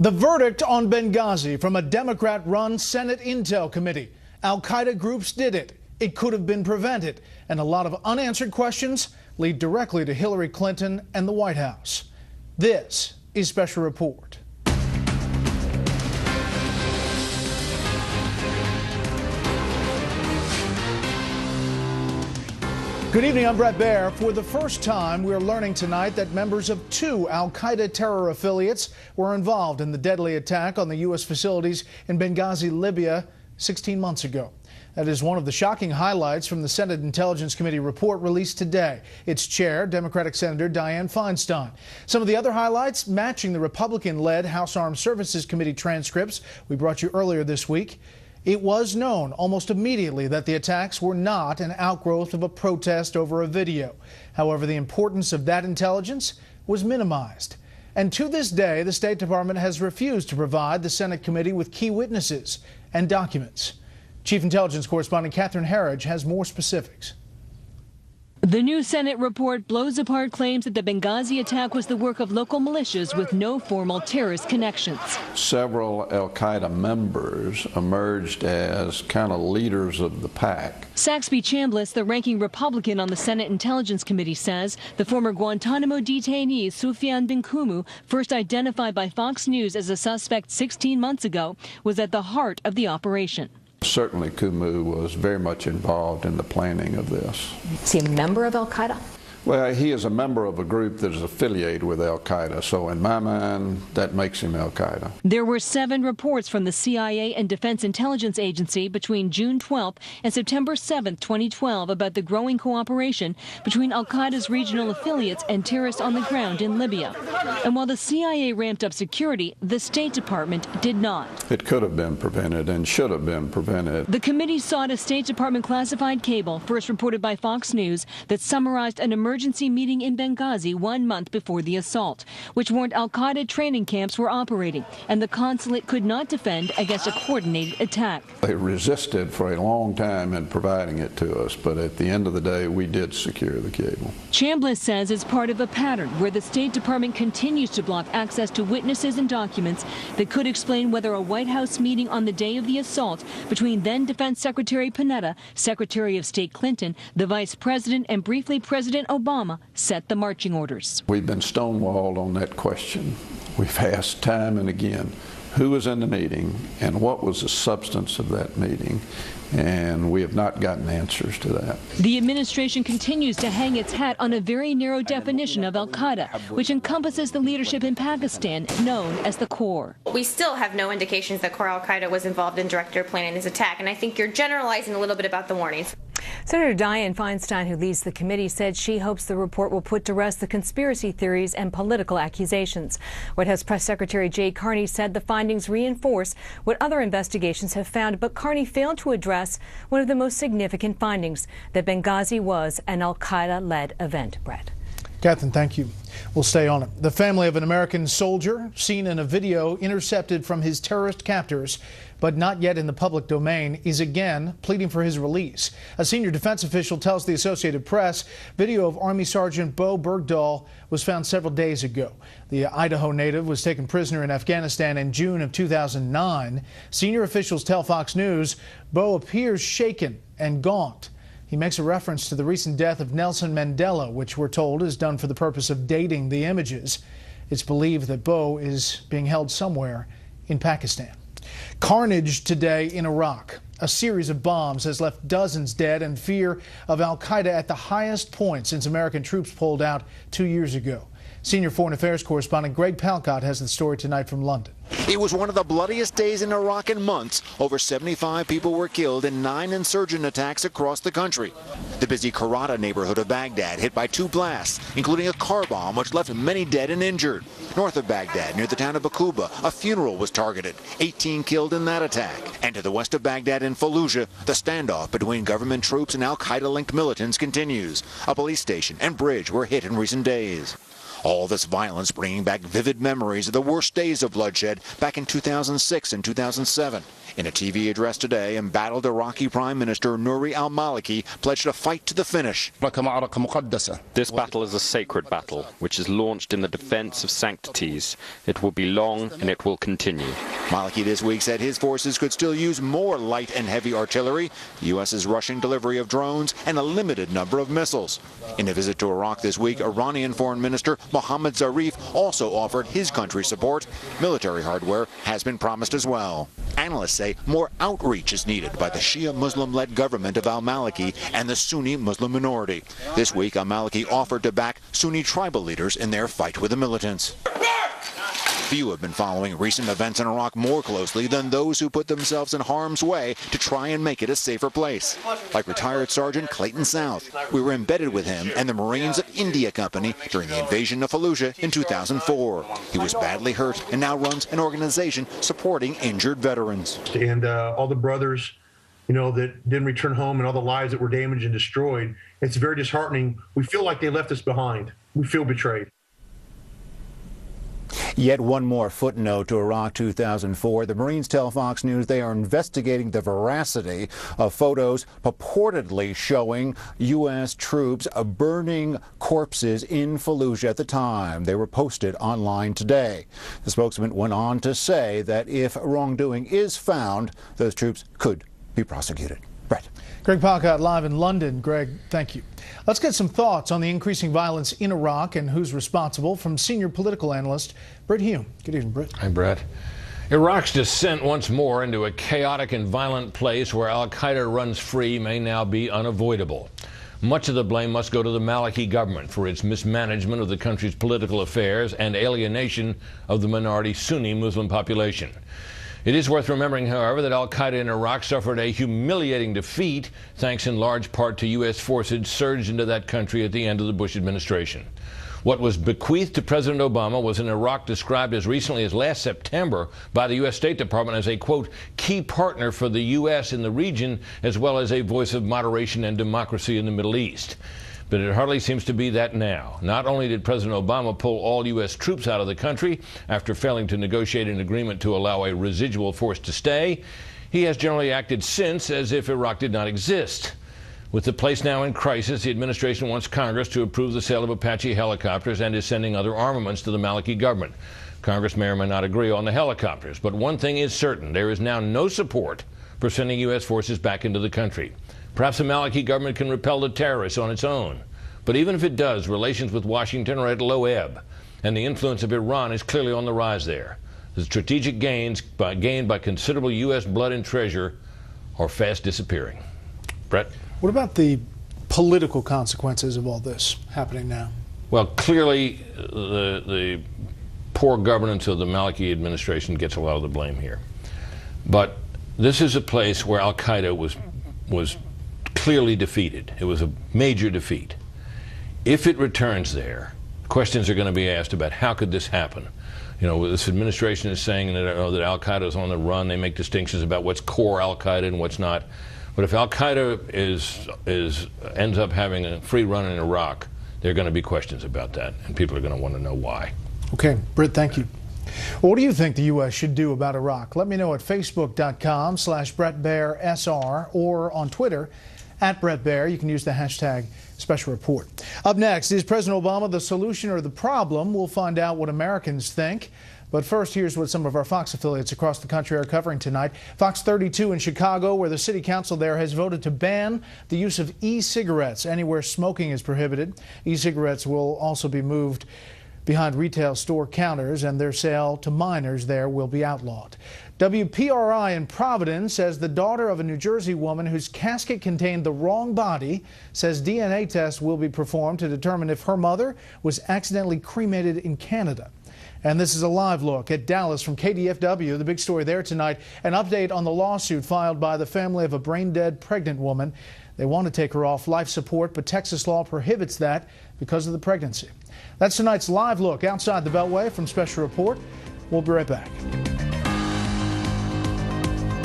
The verdict on Benghazi from a Democrat-run Senate Intel Committee. Al-Qaeda groups did it. It could have been prevented. And a lot of unanswered questions lead directly to Hillary Clinton and the White House. This is Special Report. Good evening, I'm Brett Baer. For the first time, we're learning tonight that members of two Al-Qaeda terror affiliates were involved in the deadly attack on the U.S. facilities in Benghazi, Libya, 16 months ago. That is one of the shocking highlights from the Senate Intelligence Committee report released today. Its chair, Democratic Senator Dianne Feinstein. Some of the other highlights matching the Republican-led House Armed Services Committee transcripts we brought you earlier this week. It was known almost immediately that the attacks were not an outgrowth of a protest over a video. However, the importance of that intelligence was minimized. And to this day, the State Department has refused to provide the Senate committee with key witnesses and documents. Chief Intelligence Correspondent Catherine Herridge has more specifics. The new Senate report blows apart claims that the Benghazi attack was the work of local militias with no formal terrorist connections. Several al-Qaeda members emerged as kind of leaders of the pack. Saxby Chambliss, the ranking Republican on the Senate Intelligence Committee, says the former Guantanamo detainee Sufyan bin Kumu, first identified by Fox News as a suspect 16 months ago, was at the heart of the operation. Certainly Kumu was very much involved in the planning of this. Is he a member of Al-Qaeda? Well, he is a member of a group that is affiliated with Al-Qaeda, so in my mind, that makes him Al-Qaeda. There were 7 reports from the CIA and Defense Intelligence Agency between June 12th and September 7th, 2012 about the growing cooperation between Al-Qaeda's regional affiliates and terrorists on the ground in Libya. And while the CIA ramped up security, the State Department did not. It could have been prevented and should have been prevented. The committee sought a State Department classified cable, first reported by Fox News, that summarized an emergency meeting in Benghazi 1 month before the assault, which warned Al-Qaeda training camps were operating, and the consulate could not defend against a coordinated attack. They resisted for a long time in providing it to us, but at the end of the day, we did secure the cable. Chambliss says it's part of a pattern where the State Department continues to block access to witnesses and documents that could explain whether a White House meeting on the day of the assault between then Defense Secretary Panetta, Secretary of State Clinton, the Vice President, and briefly President Obama set the marching orders. We've been stonewalled on that question. We've asked time and again, who was in the meeting and what was the substance of that meeting? And we have not gotten answers to that. The administration continues to hang its hat on a very narrow definition of Al-Qaeda, which encompasses the leadership in Pakistan, known as the core. We still have no indications that core Al-Qaeda was involved in directing or planning this attack, and I think you're generalizing a little bit about the warnings. Senator Dianne Feinstein, who leads the committee, said she hopes the report will put to rest the conspiracy theories and political accusations. White House Press Secretary Jay Carney said the findings reinforce what other investigations have found, but Carney failed to address one of the most significant findings, that Benghazi was an Al-Qaeda-led event. Brett. Catherine, thank you. We'll stay on it. The family of an American soldier seen in a video intercepted from his terrorist captors, but not yet in the public domain, is again pleading for his release. A senior defense official tells the Associated Press video of Army Sergeant Bo Bergdahl was found several days ago. The Idaho native was taken prisoner in Afghanistan in June of 2009. Senior officials tell Fox News Bo appears shaken and gaunt. He makes a reference to the recent death of Nelson Mandela, which we're told is done for the purpose of dating the images. It's believed that Bo is being held somewhere in Pakistan. Carnage today in Iraq. A series of bombs has left dozens dead and fear of Al-Qaeda at the highest point since American troops pulled out 2 years ago. Senior Foreign Affairs correspondent Greg Palcott has the story tonight from London. It was one of the bloodiest days in Iraq in months. Over 75 people were killed in 9 insurgent attacks across the country. The busy Karata neighborhood of Baghdad hit by 2 blasts, including a car bomb which left many dead and injured. North of Baghdad, near the town of Bakuba, a funeral was targeted. 18 killed in that attack. And to the west of Baghdad in Fallujah, the standoff between government troops and Al-Qaeda-linked militants continues. A police station and bridge were hit in recent days. All this violence bringing back vivid memories of the worst days of bloodshed back in 2006 and 2007. In a TV address today, embattled Iraqi Prime Minister Nouri al-Maliki pledged a fight to the finish. This battle is a sacred battle, which is launched in the defense of sanctities. It will be long and it will continue. Maliki this week said his forces could still use more light and heavy artillery. The U.S. is rushing delivery of drones and a limited number of missiles. In a visit to Iraq this week, Iranian Foreign Minister Mohammad Zarif also offered his country support. Military hardware has been promised as well. Analysts say more outreach is needed by the Shia Muslim-led government of al-Maliki and the Sunni Muslim minority. This week, al-Maliki offered to back Sunni tribal leaders in their fight with the militants. Few have been following recent events in Iraq more closely than those who put themselves in harm's way to try and make it a safer place. Like retired Sergeant Clayton South. We were embedded with him and the Marines of India Company during the invasion of Fallujah in 2004. He was badly hurt and now runs an organization supporting injured veterans. And all the brothers, that didn't return home and all the lives that were damaged and destroyed, it's very disheartening. We feel like they left us behind. We feel betrayed. Yet one more footnote to Iraq 2004. The Marines tell Fox News they are investigating the veracity of photos purportedly showing U.S. troops burning corpses in Fallujah at the time. They were posted online today. The spokesman went on to say that if wrongdoing is found, those troops could be prosecuted. Brett. Greg Palcott live in London. Greg, thank you. Let's get some thoughts on the increasing violence in Iraq and who's responsible from senior political analyst Britt Hume. Good evening, Britt. Hi, Brett. Iraq's descent once more into a chaotic and violent place where al-Qaeda runs free may now be unavoidable. Much of the blame must go to the Maliki government for its mismanagement of the country's political affairs and alienation of the minority Sunni Muslim population. It is worth remembering, however, that al-Qaeda in Iraq suffered a humiliating defeat, thanks in large part to U.S. forces surged into that country at the end of the Bush administration. What was bequeathed to President Obama was an Iraq described as recently as last September by the U.S. State Department as a, quote, key partner for the U.S. in the region, as well as a voice of moderation and democracy in the Middle East. But it hardly seems to be that now. Not only did President Obama pull all U.S. troops out of the country after failing to negotiate an agreement to allow a residual force to stay, he has generally acted since as if Iraq did not exist. With the place now in crisis, the administration wants Congress to approve the sale of Apache helicopters and is sending other armaments to the Maliki government. Congress may or may not agree on the helicopters, but one thing is certain: there is now no support for sending U.S. forces back into the country. Perhaps the Maliki government can repel the terrorists on its own. But even if it does, relations with Washington are at low ebb, and the influence of Iran is clearly on the rise there. The strategic gains gained by considerable U.S. blood and treasure are fast disappearing. Brett? What about the political consequences of all this happening now? Well, clearly the poor governance of the Maliki administration gets a lot of the blame here. But this is a place where al-Qaeda was clearly defeated. It was a major defeat. If it returns there, questions are going to be asked about how could this happen. This administration is saying that al-Qaeda is on the run. They make distinctions about what's core al-Qaeda and what's not. But if al-Qaeda ends up having a free run in Iraq, there are going to be questions about that, and people are going to want to know why. Okay, Britt, thank you. Well, what do you think the U.S. should do about Iraq? Let me know at facebook.com/BrettBairSR or on Twitter @BrettBair. You can use the hashtag Special Report. Up next, is President Obama the solution or the problem? We'll find out what Americans think. But first, here's what some of our Fox affiliates across the country are covering tonight. Fox 32 in Chicago, where the city council there has voted to ban the use of e-cigarettes anywhere smoking is prohibited. E-cigarettes will also be moved behind retail store counters, and their sale to minors there will be outlawed. WPRI in Providence says the daughter of a New Jersey woman whose casket contained the wrong body says DNA tests will be performed to determine if her mother was accidentally cremated in Canada. And this is a live look at Dallas from KDFW. The big story there tonight, an update on the lawsuit filed by the family of a brain-dead pregnant woman. They want to take her off life support, but Texas law prohibits that because of the pregnancy. That's tonight's live look outside the Beltway from Special Report. We'll be right back.